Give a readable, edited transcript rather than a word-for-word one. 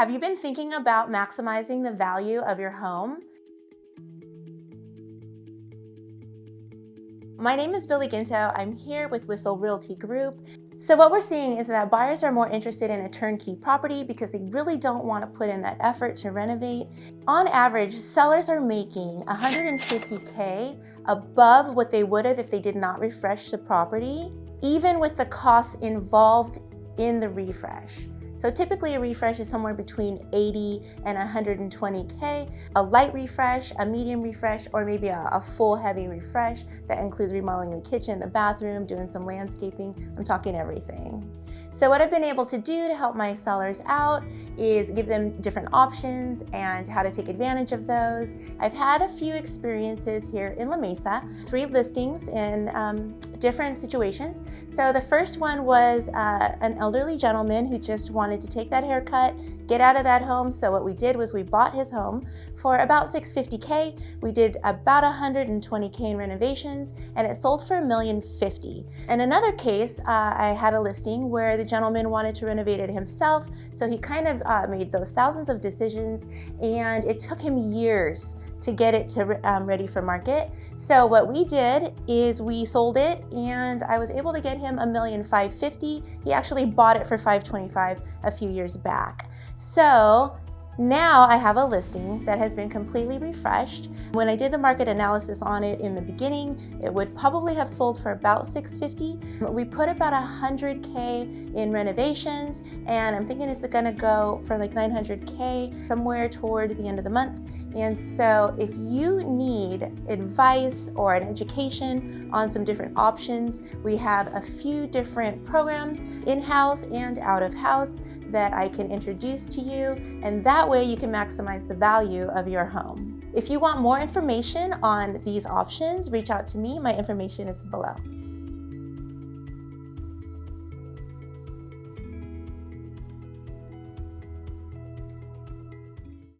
Have you been thinking about maximizing the value of your home? My name is Billie Guinto. I'm here with Whissel Realty Group. So what we're seeing is that buyers are more interested in a turnkey property because they really don't want to put in that effort to renovate. On average, sellers are making $150K above what they would have if they did not refresh the property, even with the costs involved in the refresh. So typically a refresh is somewhere between $80 and $120K. A light refresh, a medium refresh, or maybe a full heavy refresh that includes remodeling the kitchen, the bathroom, doing some landscaping. I'm talking everything. So what I've been able to do to help my sellers out is give them different options and how to take advantage of those. I've had a few experiences here in La Mesa, 3 listings in different situations. So the first one was an elderly gentleman who just wanted to take that haircut, get out of that home. So what we did was we bought his home for about $650K. We did about $120K in renovations, and it sold for $1,050,000. In another case, I had a listing where the gentleman wanted to renovate it himself. So he kind of made those thousands of decisions, and it took him years to get it to ready for market. So what we did is we sold it, and I was able to get him $1,550,000. He actually bought it for $525,000 a few years back. So now I have a listing that has been completely refreshed. When I did the market analysis on it in the beginning, it would probably have sold for about $650,000. We put about $100K in renovations, and I'm thinking it's gonna go for like $900K somewhere toward the end of the month. And so if you need advice or an education on some different options, we have a few different programs in-house and out-of-house that I can introduce to you, and that way you can maximize the value of your home. If you want more information on these options, reach out to me. My information is below.